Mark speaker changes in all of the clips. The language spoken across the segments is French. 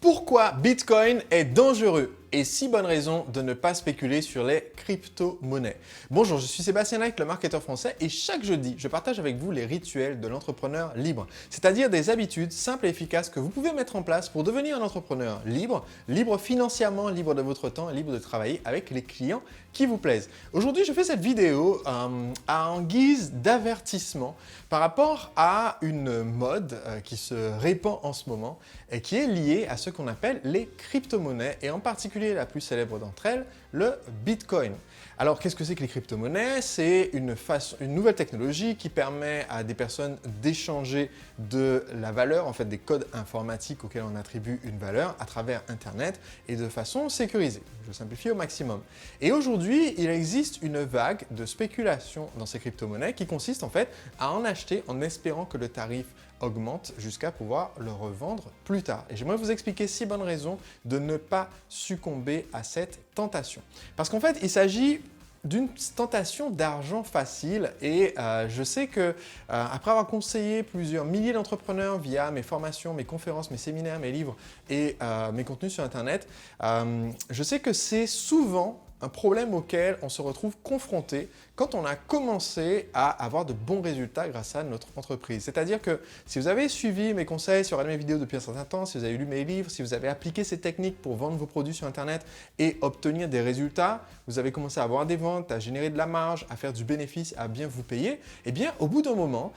Speaker 1: Pourquoi Bitcoin est dangereux et 6 bonnes raisons de ne pas spéculer sur les crypto-monnaies. Bonjour, je suis Sébastien Knight, le marketeur français, et chaque jeudi, je partage avec vous les rituels de l'entrepreneur libre, c'est-à-dire des habitudes simples et efficaces que vous pouvez mettre en place pour devenir un entrepreneur libre, libre financièrement, libre de votre temps, libre de travailler avec les clients qui vous plaisent. Aujourd'hui, je fais cette vidéo en guise d'avertissement par rapport à une mode qui se répand en ce moment et qui est liée à ce qu'on appelle les crypto-monnaies et en particulier la plus célèbre d'entre elles, le Bitcoin. Alors, qu'est-ce que c'est que les crypto-monnaies? C'est une nouvelle technologie qui permet à des personnes d'échanger de la valeur, en fait des codes informatiques auxquels on attribue une valeur à travers Internet et de façon sécurisée. Je simplifie au maximum. Et aujourd'hui, il existe une vague de spéculation dans ces crypto-monnaies qui consiste en fait à en acheter en espérant que le tarif augmente jusqu'à pouvoir le revendre plus tard. Et j'aimerais vous expliquer 6 bonnes raisons de ne pas succomber à cette tentation. Parce qu'en fait, il s'agit d'une tentation d'argent facile et je sais que après avoir conseillé plusieurs milliers d'entrepreneurs via mes formations, mes conférences, mes séminaires, mes livres et mes contenus sur Internet, je sais que c'est souvent un problème auquel on se retrouve confronté quand on a commencé à avoir de bons résultats grâce à notre entreprise. C'est-à-dire que si vous avez suivi mes conseils sur mes vidéos depuis un certain temps, si vous avez lu mes livres, si vous avez appliqué ces techniques pour vendre vos produits sur Internet et obtenir des résultats, vous avez commencé à avoir des ventes, à générer de la marge, à faire du bénéfice, à bien vous payer, eh bien au bout d'un moment,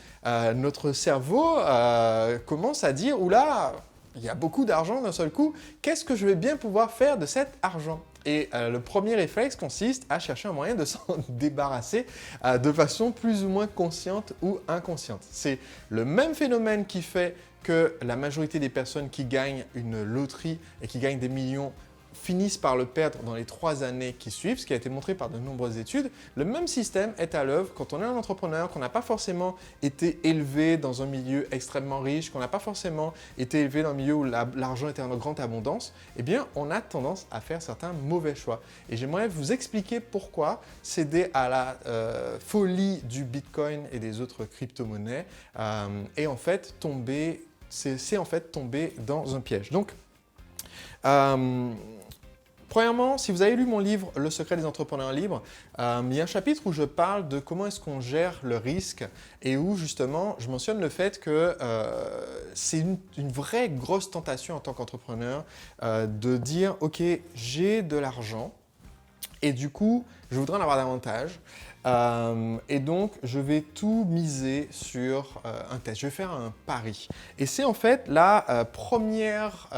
Speaker 1: notre cerveau commence à dire « Oula, il y a beaucoup d'argent d'un seul coup, qu'est-ce que je vais bien pouvoir faire de cet argent ?» Et le premier réflexe consiste à chercher un moyen de s'en débarrasser de façon plus ou moins consciente ou inconsciente. C'est le même phénomène qui fait que la majorité des personnes qui gagnent une loterie et qui gagnent des millions finissent par le perdre dans les 3 années qui suivent, ce qui a été montré par de nombreuses études. Le même système est à l'œuvre quand on est un entrepreneur, qu'on n'a pas forcément été élevé dans un milieu extrêmement riche, qu'on n'a pas forcément été élevé dans un milieu où l'argent était en grande abondance, eh bien, on a tendance à faire certains mauvais choix. Et j'aimerais vous expliquer pourquoi céder à la folie du Bitcoin et des autres crypto-monnaies est en fait tomber dans un piège. Donc, premièrement, si vous avez lu mon livre « Le secret des entrepreneurs libres », il y a un chapitre où je parle de comment est-ce qu'on gère le risque et où justement je mentionne le fait que c'est une vraie grosse tentation en tant qu'entrepreneur de dire « Ok, j'ai de l'argent et du coup, je voudrais en avoir davantage. Et donc, je vais tout miser sur un test. Je vais faire un pari. » Et c'est en fait la première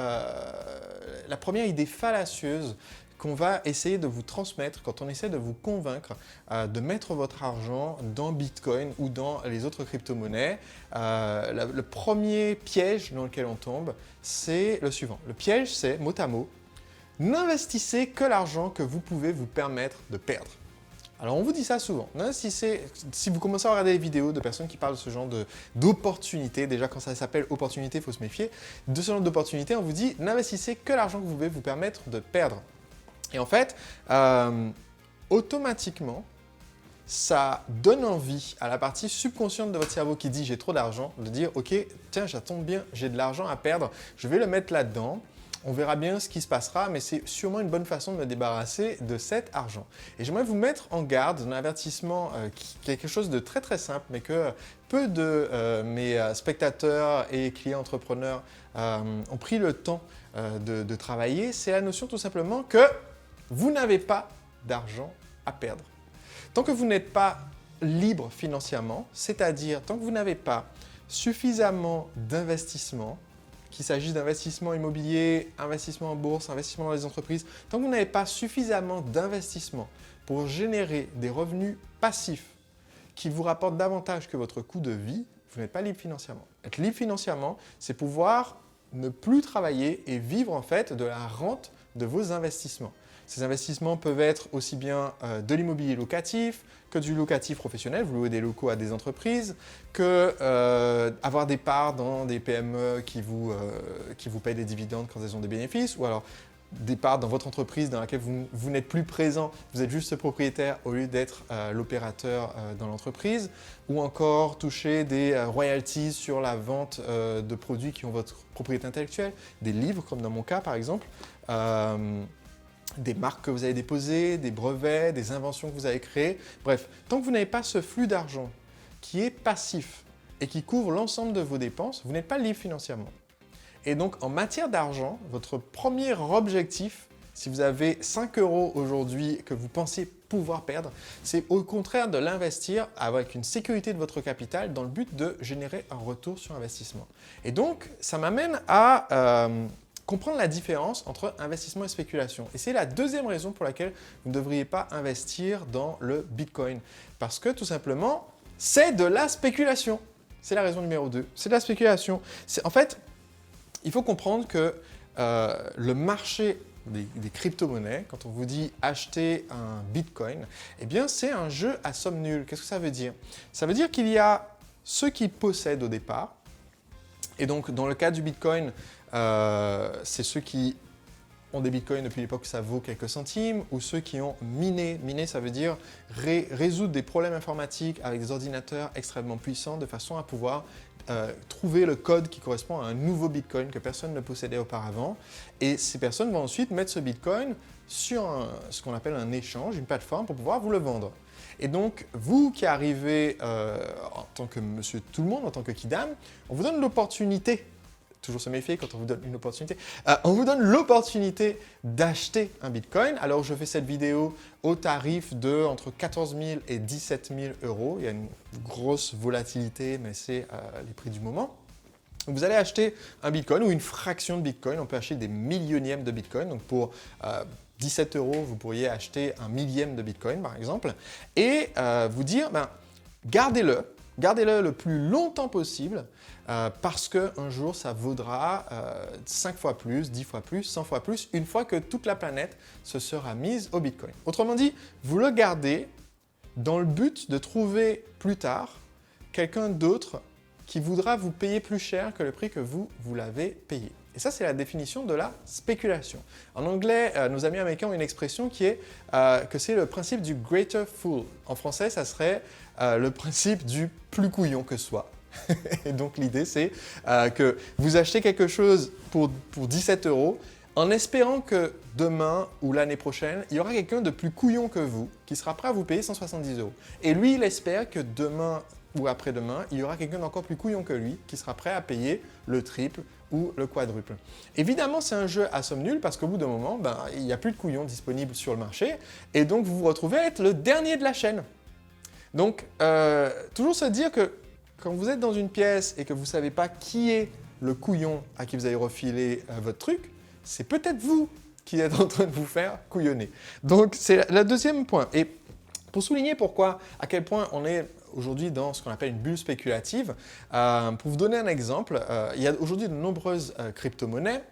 Speaker 1: idée fallacieuse qu'on va essayer de vous transmettre quand on essaie de vous convaincre de mettre votre argent dans Bitcoin ou dans les autres crypto-monnaies. Le premier piège dans lequel on tombe, c'est le suivant. Le piège, c'est, mot à mot, n'investissez que l'argent que vous pouvez vous permettre de perdre. Alors, on vous dit ça souvent. Si vous commencez à regarder des vidéos de personnes qui parlent de ce genre d'opportunités, déjà quand ça s'appelle opportunité, il faut se méfier, de ce genre d'opportunités, on vous dit n'investissez que l'argent que vous pouvez vous permettre de perdre. Et en fait, automatiquement, ça donne envie à la partie subconsciente de votre cerveau qui dit j'ai trop d'argent, de dire ok, tiens, ça tombe bien, j'ai de l'argent à perdre, je vais le mettre là-dedans. On verra bien ce qui se passera, mais c'est sûrement une bonne façon de me débarrasser de cet argent. Et j'aimerais vous mettre en garde d'un avertissement qui est quelque chose de très très simple, mais que peu de mes spectateurs et clients entrepreneurs ont pris le temps de travailler. C'est la notion tout simplement que vous n'avez pas d'argent à perdre. Tant que vous n'êtes pas libre financièrement, c'est-à-dire tant que vous n'avez pas suffisamment d'investissement, qu'il s'agisse d'investissement immobilier, investissement en bourse, investissement dans les entreprises, tant que vous n'avez pas suffisamment d'investissement pour générer des revenus passifs qui vous rapportent davantage que votre coût de vie, vous n'êtes pas libre financièrement. Être libre financièrement, c'est pouvoir ne plus travailler et vivre en fait de la rente de vos investissements. Ces investissements peuvent être aussi bien de l'immobilier locatif que du locatif professionnel, vous louez des locaux à des entreprises, que avoir des parts dans des PME qui vous payent des dividendes quand elles ont des bénéfices, ou alors des parts dans votre entreprise dans laquelle vous n'êtes plus présent, vous êtes juste propriétaire au lieu d'être l'opérateur dans l'entreprise, ou encore toucher des royalties sur la vente de produits qui ont votre propriété intellectuelle, des livres comme dans mon cas par exemple, des marques que vous avez déposées, des brevets, des inventions que vous avez créées. Bref, tant que vous n'avez pas ce flux d'argent qui est passif et qui couvre l'ensemble de vos dépenses, vous n'êtes pas libre financièrement. Et donc, en matière d'argent, votre premier objectif, si vous avez 5 € aujourd'hui que vous pensez pouvoir perdre, c'est au contraire de l'investir avec une sécurité de votre capital dans le but de générer un retour sur investissement. Et donc, ça m'amène à comprendre la différence entre investissement et spéculation. Et c'est la deuxième raison pour laquelle vous ne devriez pas investir dans le Bitcoin. Parce que tout simplement, c'est de la spéculation. C'est la raison numéro 2. C'est de la spéculation. En fait, il faut comprendre que le marché des crypto-monnaies, quand on vous dit acheter un Bitcoin, eh bien c'est un jeu à somme nulle. Qu'est-ce que ça veut dire? Ça veut dire qu'il y a ceux qui possèdent au départ, et donc dans le cas du Bitcoin, c'est ceux qui ont des Bitcoins depuis l'époque où ça vaut quelques centimes, ou ceux qui ont miné. Miner, ça veut dire résoudre des problèmes informatiques avec des ordinateurs extrêmement puissants de façon à pouvoir trouver le code qui correspond à un nouveau Bitcoin que personne ne possédait auparavant. Et ces personnes vont ensuite mettre ce Bitcoin sur ce qu'on appelle un échange, une plateforme pour pouvoir vous le vendre. Et donc, vous qui arrivez en tant que monsieur tout le monde, en tant que kidam, on vous donne l'opportunité, toujours se méfier quand on vous donne une opportunité, on vous donne l'opportunité d'acheter un Bitcoin. Alors, je fais cette vidéo au tarif de entre 14 000 et 17 000 €. Il y a une grosse volatilité, mais c'est les prix du moment. Donc, vous allez acheter un Bitcoin ou une fraction de Bitcoin. On peut acheter des millionièmes de Bitcoin. Donc, pour 17 €, vous pourriez acheter un millième de Bitcoin, par exemple, et vous dire, gardez-le le plus longtemps possible parce qu'un jour, ça vaudra 5 fois plus, 10 fois plus, 100 fois plus, une fois que toute la planète se sera mise au Bitcoin. Autrement dit, vous le gardez dans le but de trouver plus tard quelqu'un d'autre qui voudra vous payer plus cher que le prix que vous l'avez payé. Et ça, c'est la définition de la spéculation. En anglais, nos amis américains ont une expression qui est que c'est le principe du greater fool. En français, ça serait le principe du plus couillon que soi. Et donc, l'idée, c'est que vous achetez quelque chose pour 17 € en espérant que demain ou l'année prochaine, il y aura quelqu'un de plus couillon que vous qui sera prêt à vous payer 170 €. Et lui, il espère que demain ou après-demain, il y aura quelqu'un d'encore plus couillon que lui qui sera prêt à payer le triple ou le quadruple. Évidemment, c'est un jeu à somme nulle parce qu'au bout d'un moment, il n'y a plus de couillons disponibles sur le marché et donc vous vous retrouvez à être le dernier de la chaîne. Donc, toujours se dire que quand vous êtes dans une pièce et que vous ne savez pas qui est le couillon à qui vous avez refilé votre truc, c'est peut-être vous qui êtes en train de vous faire couillonner. Donc, c'est le deuxième point. Et pour souligner à quel point on est aujourd'hui dans ce qu'on appelle une bulle spéculative, pour vous donner un exemple, il y a aujourd'hui de nombreuses crypto-monnaies.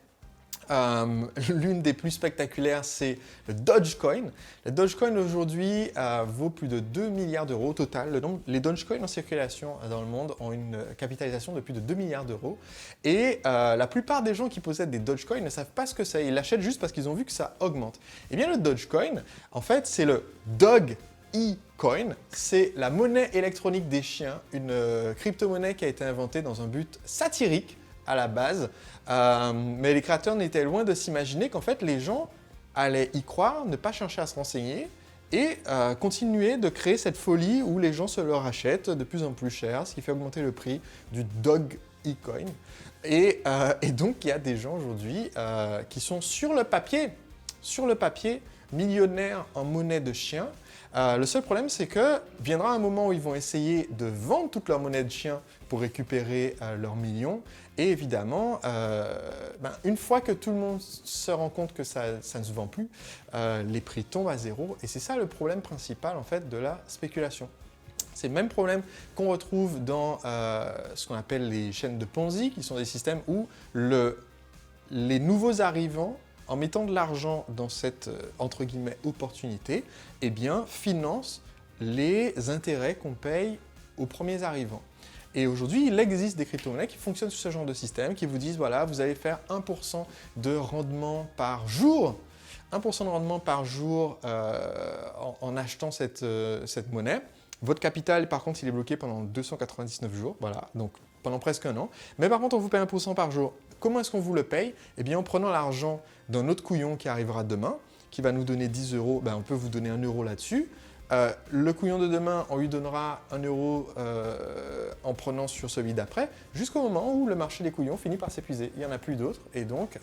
Speaker 1: L'une des plus spectaculaires, c'est le Dogecoin. Le Dogecoin aujourd'hui vaut plus de 2 milliards € au total. Les Dogecoins en circulation dans le monde ont une capitalisation de plus de 2 milliards €. Et la plupart des gens qui possèdent des Dogecoins ne savent pas ce que c'est. Ils l'achètent juste parce qu'ils ont vu que ça augmente. Eh bien, le Dogecoin, en fait, c'est le Dog eCoin, c'est la monnaie électronique des chiens, une crypto-monnaie qui a été inventée dans un but satirique à la base, mais les créateurs n'étaient loin de s'imaginer qu'en fait les gens allaient y croire, ne pas chercher à se renseigner et continuer de créer cette folie où les gens se le rachètent de plus en plus cher, ce qui fait augmenter le prix du Dog eCoin. Et donc il y a des gens aujourd'hui qui sont sur le papier millionnaires en monnaie de chien. Le seul problème, c'est que viendra un moment où ils vont essayer de vendre toute leur monnaie de chien pour récupérer leurs millions. Et évidemment, une fois que tout le monde se rend compte que ça ne se vend plus, les prix tombent à zéro. Et c'est ça le problème principal en fait, de la spéculation. C'est le même problème qu'on retrouve dans ce qu'on appelle les chaînes de Ponzi, qui sont des systèmes où les nouveaux arrivants, en mettant de l'argent dans cette entre guillemets opportunité, financent les intérêts qu'on paye aux premiers arrivants. Et aujourd'hui, il existe des crypto-monnaies qui fonctionnent sur ce genre de système, qui vous disent, voilà, vous allez faire 1% de rendement par jour, 1% de rendement par jour en achetant cette monnaie. Votre capital, par contre, il est bloqué pendant 299 jours, voilà, donc pendant presque un an. Mais par contre, on vous paye 1% par jour. Comment est-ce qu'on vous le paye? Eh bien, en prenant l'argent d'un autre couillon qui arrivera demain, qui va nous donner 10 euros, ben, on peut vous donner 1 euro là-dessus. Le couillon de demain, on lui donnera 1 euro en prenant sur celui d'après, jusqu'au moment où le marché des couillons finit par s'épuiser. Il n'y en a plus d'autres. Et donc,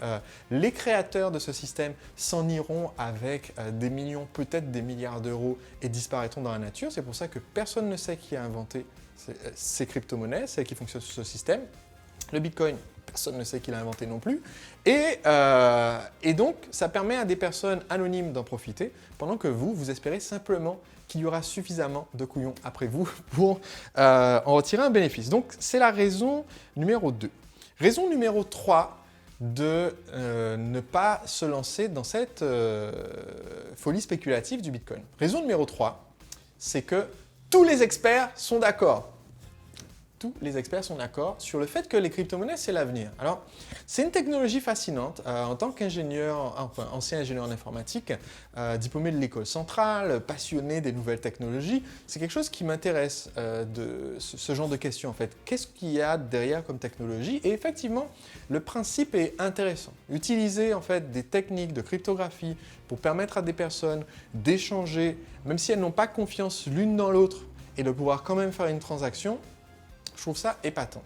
Speaker 1: les créateurs de ce système s'en iront avec des millions, peut-être des milliards d'euros et disparaîtront dans la nature. C'est pour ça que personne ne sait qui a inventé ces crypto-monnaies, celles qui fonctionnent sur ce système. Le Bitcoin, personne ne sait qui l'a inventé non plus. Et donc, ça permet à des personnes anonymes d'en profiter, pendant que vous espérez simplement qu'il y aura suffisamment de couillons après vous pour en retirer un bénéfice. Donc, c'est la raison numéro 2. Raison numéro 3 de ne pas se lancer dans cette folie spéculative du Bitcoin. Raison numéro 3, c'est que tous les experts sont d'accord. Tous les experts sont d'accord sur le fait que les crypto-monnaies, c'est l'avenir. Alors, c'est une technologie fascinante. En tant qu'ingénieur, enfin ancien ingénieur en informatique, diplômé de l'école centrale, passionné des nouvelles technologies, c'est quelque chose qui m'intéresse de ce genre de questions en fait. Qu'est-ce qu'il y a derrière comme technologie? Et effectivement, le principe est intéressant. Utiliser en fait des techniques de cryptographie pour permettre à des personnes d'échanger, même si elles n'ont pas confiance l'une dans l'autre, et de pouvoir quand même faire une transaction, je trouve ça épatant.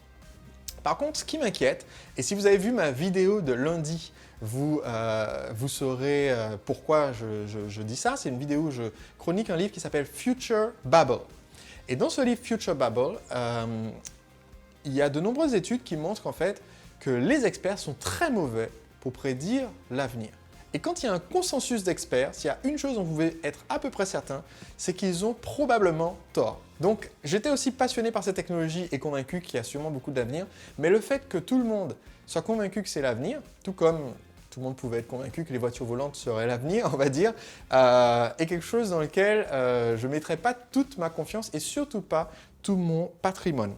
Speaker 1: Par contre, ce qui m'inquiète, et si vous avez vu ma vidéo de lundi, vous saurez pourquoi je dis ça. C'est une vidéo où je chronique un livre qui s'appelle Future Babble. Et dans ce livre Future Babble, il y a de nombreuses études qui montrent qu'en fait, que les experts sont très mauvais pour prédire l'avenir. Et quand il y a un consensus d'experts, s'il y a une chose dont vous pouvez être à peu près certain, c'est qu'ils ont probablement tort. Donc, j'étais aussi passionné par cette technologie et convaincu qu'il y a sûrement beaucoup d'avenir, mais le fait que tout le monde soit convaincu que c'est l'avenir, tout comme tout le monde pouvait être convaincu que les voitures volantes seraient l'avenir, on va dire, est quelque chose dans lequel je ne mettrai pas toute ma confiance et surtout pas tout mon patrimoine.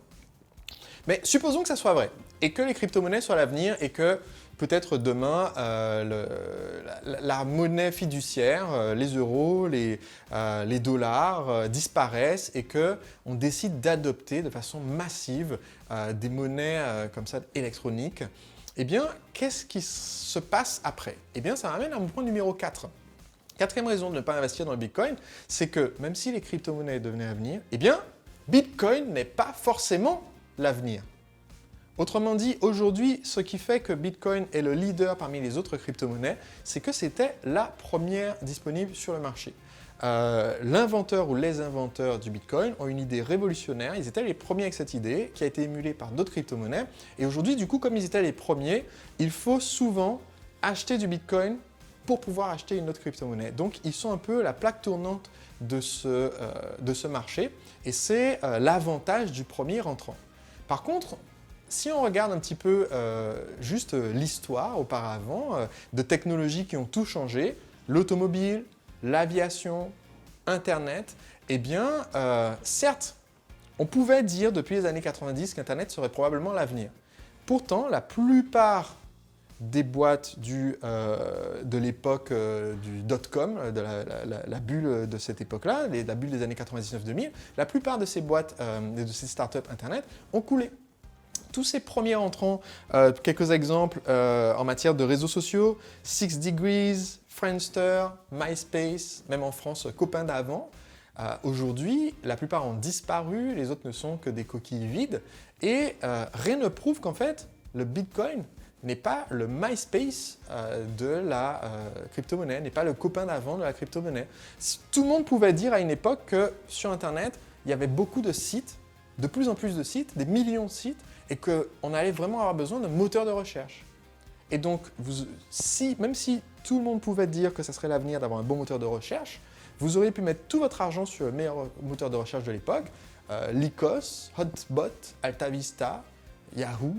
Speaker 1: Mais supposons que ça soit vrai et que les crypto-monnaies soient l'avenir et que peut-être demain, la monnaie fiduciaire, les euros, les dollars disparaissent et qu'on décide d'adopter de façon massive des monnaies comme ça électroniques. Eh bien, qu'est-ce qui se passe après? Eh bien, ça m'amène à mon point numéro 4. Quatrième raison de ne pas investir dans le Bitcoin, c'est que même si les crypto-monnaies devenaient l'avenir, eh bien, Bitcoin n'est pas forcément l'avenir. Autrement dit, aujourd'hui, ce qui fait que Bitcoin est le leader parmi les autres crypto-monnaies, c'est que c'était la première disponible sur le marché. L'inventeur ou les inventeurs du Bitcoin ont une idée révolutionnaire. Ils étaient les premiers avec cette idée qui a été émulée par d'autres crypto-monnaies. Et aujourd'hui, du coup, comme ils étaient les premiers, il faut souvent acheter du Bitcoin pour pouvoir acheter une autre crypto-monnaie. Donc, ils sont un peu la plaque tournante de ce marché. Et c'est l'avantage du premier entrant. Par contre, si on regarde un petit peu juste l'histoire auparavant, de technologies qui ont tout changé, l'automobile, l'aviation, Internet, eh bien, certes, on pouvait dire depuis les années 90 qu'Internet serait probablement l'avenir. Pourtant, la plupart des boîtes de l'époque du dot-com, de la bulle de cette époque-là, la bulle des années 99-2000, la plupart de ces boîtes, de ces startups Internet ont coulé. Tous ces premiers entrants, quelques exemples en matière de réseaux sociaux, 6 Degrees, Friendster, MySpace, même en France, Copain d'avant. Aujourd'hui, la plupart ont disparu, les autres ne sont que des coquilles vides. Et rien ne prouve qu'en fait, le Bitcoin n'est pas le MySpace de la crypto-monnaie, n'est pas le copain d'avant de la crypto-monnaie. Tout le monde pouvait dire à une époque que sur Internet, il y avait beaucoup de sites, de plus en plus de sites, des millions de sites, et qu'on allait vraiment avoir besoin d'un moteur de recherche. Et donc, même si tout le monde pouvait dire que ça serait l'avenir d'avoir un bon moteur de recherche, vous auriez pu mettre tout votre argent sur le meilleur moteur de recherche de l'époque, Lycos, Hotbot, AltaVista, Yahoo,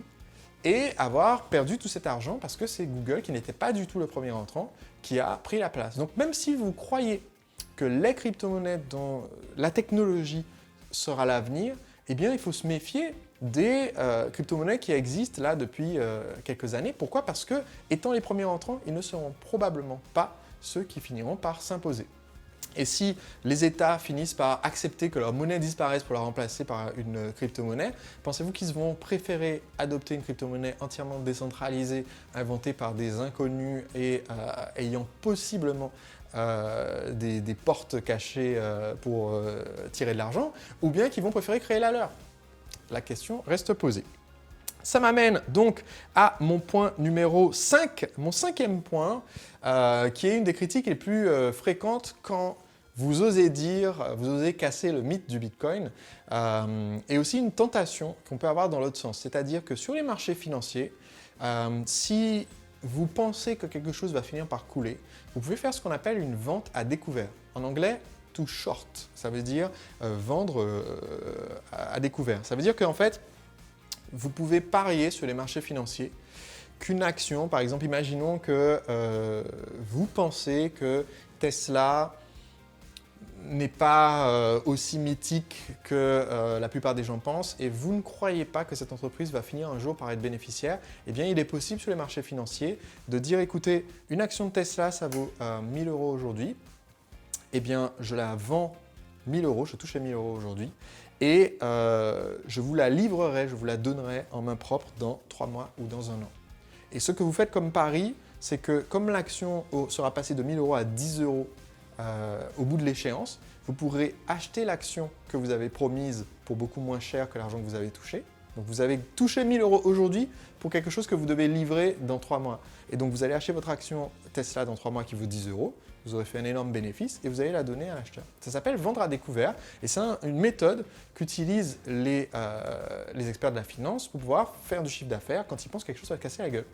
Speaker 1: et avoir perdu tout cet argent parce que c'est Google, qui n'était pas du tout le premier entrant, qui a pris la place. Donc même si vous croyez que les crypto-monnaies, dont la technologie sera l'avenir, eh bien il faut se méfier des crypto-monnaies qui existent là depuis quelques années. Pourquoi? Parce que, étant les premiers entrants, ils ne seront probablement pas ceux qui finiront par s'imposer. Et si les États finissent par accepter que leur monnaie disparaisse pour la remplacer par une crypto-monnaie, pensez-vous qu'ils vont préférer adopter une crypto-monnaie entièrement décentralisée, inventée par des inconnus et ayant possiblement des portes cachées pour tirer de l'argent, ou bien qu'ils vont préférer créer la leur? La question reste posée. Ça m'amène donc à mon point numéro 5, mon 5e point, qui est une des critiques les plus fréquentes quand vous osez vous osez casser le mythe du Bitcoin, et aussi une tentation qu'on peut avoir dans l'autre sens. C'est-à-dire que sur les marchés financiers, si vous pensez que quelque chose va finir par couler, vous pouvez faire ce qu'on appelle une vente à découvert. En anglais, to short, ça veut dire vendre à découvert. Ça veut dire qu'en fait, vous pouvez parier sur les marchés financiers qu'une action, par exemple, imaginons que vous pensez que Tesla n'est pas aussi mythique que la plupart des gens pensent et vous ne croyez pas que cette entreprise va finir un jour par être bénéficiaire, eh bien, il est possible sur les marchés financiers de dire, écoutez, une action de Tesla, ça vaut 1000 € aujourd'hui, eh bien, je la vends 1000 €, je touche les 1000 € aujourd'hui, et je vous la livrerai, je vous la donnerai en main propre dans 3 mois ou dans 1 an. Et ce que vous faites comme pari, c'est que comme l'action sera passée de 1000 € à 10 € au bout de l'échéance, vous pourrez acheter l'action que vous avez promise pour beaucoup moins cher que l'argent que vous avez touché. Donc vous avez touché 1000 € aujourd'hui pour quelque chose que vous devez livrer dans 3 mois. Et donc vous allez acheter votre action Tesla dans 3 mois qui vaut 10 €. Vous aurez fait un énorme bénéfice et vous allez la donner à l'acheteur. Ça s'appelle vendre à découvert et c'est une méthode qu'utilisent les experts de la finance pour pouvoir faire du chiffre d'affaires quand ils pensent que quelque chose va casser la gueule.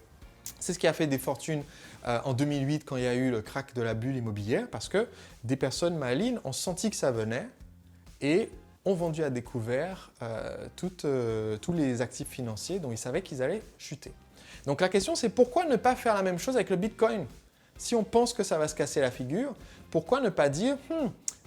Speaker 1: C'est ce qui a fait des fortunes en 2008 quand il y a eu le crack de la bulle immobilière parce que des personnes malines ont senti que ça venait et ont vendu à découvert tous les actifs financiers dont ils savaient qu'ils allaient chuter. Donc la question c'est pourquoi ne pas faire la même chose avec le Bitcoin? Si on pense que ça va se casser la figure, pourquoi ne pas dire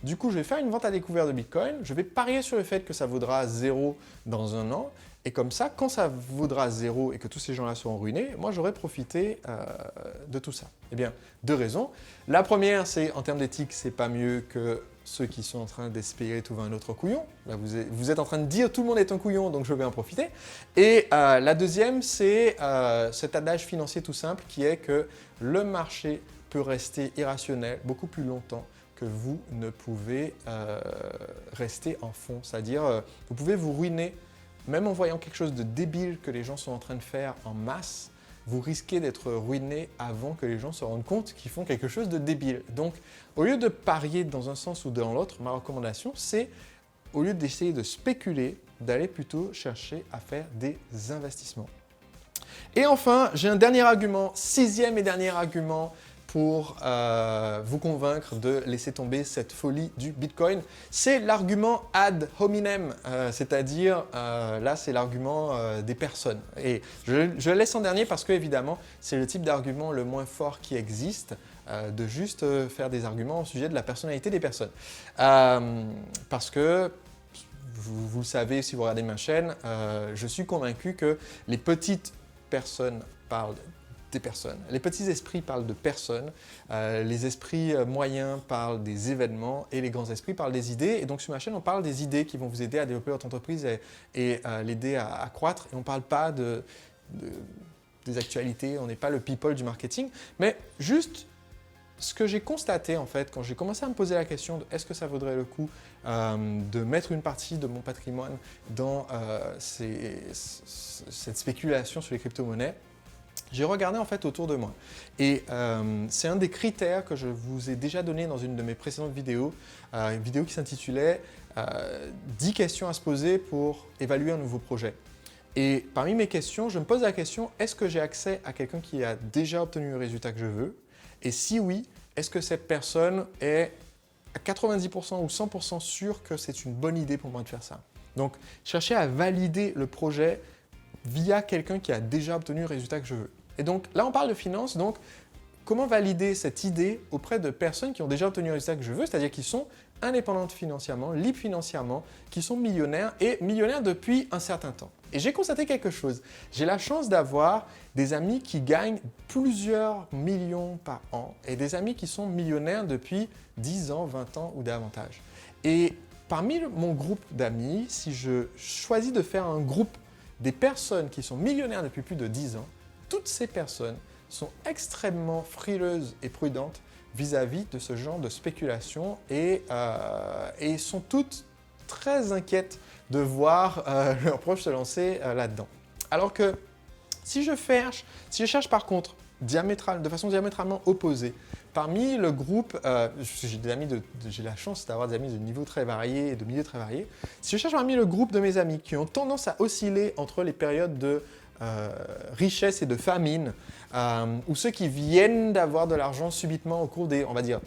Speaker 1: du coup, je vais faire une vente à découvert de Bitcoin, je vais parier sur le fait que ça vaudra 0 dans 1 an, et comme ça, quand ça vaudra 0 et que tous ces gens-là seront ruinés, moi, j'aurai profité de tout ça. Eh bien, 2 raisons. La première, c'est en termes d'éthique, c'est pas mieux que ceux qui sont en train d'espérer trouver un autre couillon. Là, vous êtes en train de dire tout le monde est un couillon, donc je vais en profiter. Et la deuxième, c'est cet adage financier tout simple qui est que le marché peut rester irrationnel beaucoup plus longtemps que vous ne pouvez rester en fond. C'est-à-dire, vous pouvez vous ruiner, même en voyant quelque chose de débile que les gens sont en train de faire en masse, vous risquez d'être ruiné avant que les gens se rendent compte qu'ils font quelque chose de débile. Donc, au lieu de parier dans un sens ou dans l'autre, ma recommandation, c'est, au lieu d'essayer de spéculer, d'aller plutôt chercher à faire des investissements. Et enfin, j'ai un dernier argument, 6e et dernier argument pour vous convaincre de laisser tomber cette folie du Bitcoin. C'est l'argument ad hominem, c'est-à-dire, là, c'est l'argument des personnes. Et je le laisse en dernier parce que, évidemment, c'est le type d'argument le moins fort qui existe, de juste faire des arguments au sujet de la personnalité des personnes. Parce que, vous le savez si vous regardez ma chaîne, je suis convaincu que les petites personnes parlent des personnes. Les petits esprits parlent de personnes, les esprits moyens parlent des événements et les grands esprits parlent des idées. Et donc sur ma chaîne, on parle des idées qui vont vous aider à développer votre entreprise et l'aider à croître. Et on ne parle pas des actualités, on n'est pas le people du marketing, mais juste ce que j'ai constaté en fait quand j'ai commencé à me poser la question de est-ce que ça vaudrait le coup de mettre une partie de mon patrimoine dans cette spéculation sur les crypto-monnaies, j'ai regardé en fait autour de moi et c'est un des critères que je vous ai déjà donné dans une de mes précédentes vidéos, une vidéo qui s'intitulait 10 questions à se poser pour évaluer un nouveau projet. Et parmi mes questions, je me pose la question, est-ce que j'ai accès à quelqu'un qui a déjà obtenu le résultat que je veux? Et si oui, est-ce que cette personne est à 90% ou 100% sûre que c'est une bonne idée pour moi de faire ça? Donc, chercher à valider le projet via quelqu'un qui a déjà obtenu le résultat que je veux. Et donc là, on parle de finance, donc comment valider cette idée auprès de personnes qui ont déjà obtenu le résultat que je veux, c'est-à-dire qui sont indépendantes financièrement, libres financièrement, qui sont millionnaires et millionnaires depuis un certain temps. Et j'ai constaté quelque chose. J'ai la chance d'avoir des amis qui gagnent plusieurs millions par an et des amis qui sont millionnaires depuis 10 ans, 20 ans ou davantage. Et parmi mon groupe d'amis, si je choisis de faire un groupe des personnes qui sont millionnaires depuis plus de 10 ans, toutes ces personnes sont extrêmement frileuses et prudentes vis-à-vis de ce genre de spéculation et sont toutes très inquiètes de voir leurs proches se lancer là-dedans. Alors que si je cherche par contre de façon diamétralement opposée, parmi le groupe, j'ai la chance d'avoir des amis de niveaux très variés et de milieux très variés, si je cherche parmi le groupe de mes amis qui ont tendance à osciller entre les périodes de richesse et de famine, ou ceux qui viennent d'avoir de l'argent subitement au cours des, on va dire,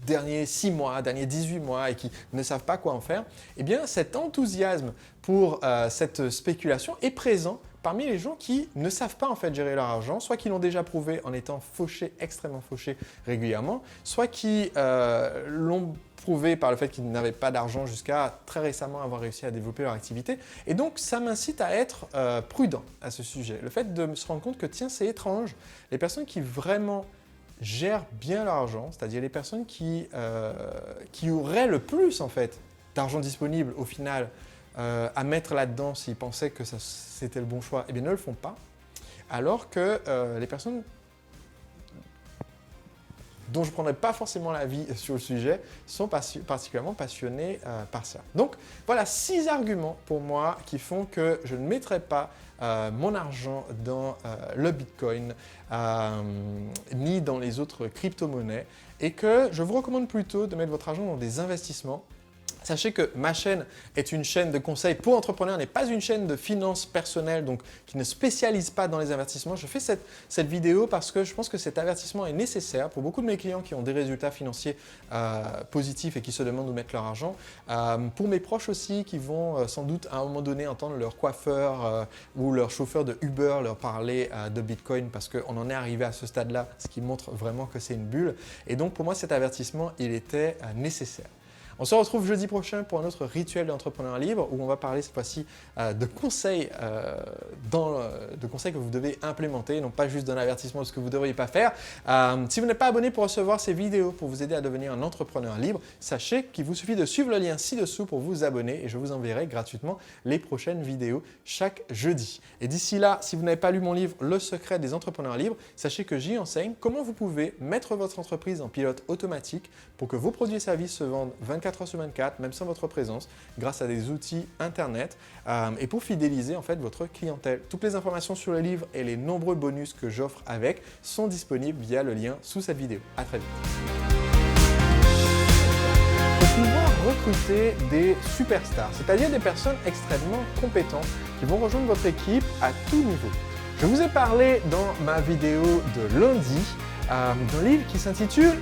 Speaker 1: derniers 6 mois, derniers 18 mois et qui ne savent pas quoi en faire, eh bien cet enthousiasme pour cette spéculation est présent parmi les gens qui ne savent pas en fait gérer leur argent, soit qui l'ont déjà prouvé en étant fauchés, extrêmement fauchés régulièrement, soit qui l'ont prouvé par le fait qu'ils n'avaient pas d'argent jusqu'à très récemment avoir réussi à développer leur activité. Et donc, ça m'incite à être prudent à ce sujet. Le fait de se rendre compte que, tiens, c'est étrange, les personnes qui vraiment gèrent bien leur argent, c'est-à-dire les personnes qui auraient le plus en fait d'argent disponible au final à mettre là-dedans s'ils pensaient que c'était le bon choix, eh bien ne le font pas, alors que les personnes dont je ne prendrai pas forcément l'avis sur le sujet, sont particulièrement passionnés par ça. Donc voilà 6 arguments pour moi qui font que je ne mettrai pas mon argent dans le Bitcoin ni dans les autres crypto-monnaies et que je vous recommande plutôt de mettre votre argent dans des investissements. Sachez que ma chaîne est une chaîne de conseils pour entrepreneurs, n'est pas une chaîne de finances personnelles, donc qui ne spécialise pas dans les investissements. Je fais cette vidéo parce que je pense que cet avertissement est nécessaire pour beaucoup de mes clients qui ont des résultats financiers positifs et qui se demandent où mettre leur argent. Pour mes proches aussi qui vont sans doute à un moment donné entendre leur coiffeur ou leur chauffeur de Uber leur parler de Bitcoin parce qu'on en est arrivé à ce stade-là, ce qui montre vraiment que c'est une bulle. Et donc pour moi cet avertissement, il était nécessaire. On se retrouve jeudi prochain pour un autre rituel d'entrepreneur libre où on va parler cette fois-ci de conseils que vous devez implémenter, non pas juste d'un avertissement de ce que vous ne devriez pas faire. Si vous n'êtes pas abonné pour recevoir ces vidéos pour vous aider à devenir un entrepreneur libre, sachez qu'il vous suffit de suivre le lien ci-dessous pour vous abonner et je vous enverrai gratuitement les prochaines vidéos chaque jeudi. Et d'ici là, si vous n'avez pas lu mon livre « Le secret des entrepreneurs libres », sachez que j'y enseigne comment vous pouvez mettre votre entreprise en pilote automatique pour que vos produits et services se vendent 24 heures sur 24, même sans votre présence, grâce à des outils internet et pour fidéliser en fait votre clientèle. Toutes les informations sur le livre et les nombreux bonus que j'offre avec sont disponibles via le lien sous cette vidéo. À très vite. Pour pouvoir recruter des superstars, c'est-à-dire des personnes extrêmement compétentes qui vont rejoindre votre équipe à tout niveau. Je vous ai parlé dans ma vidéo de lundi d'un livre qui s'intitule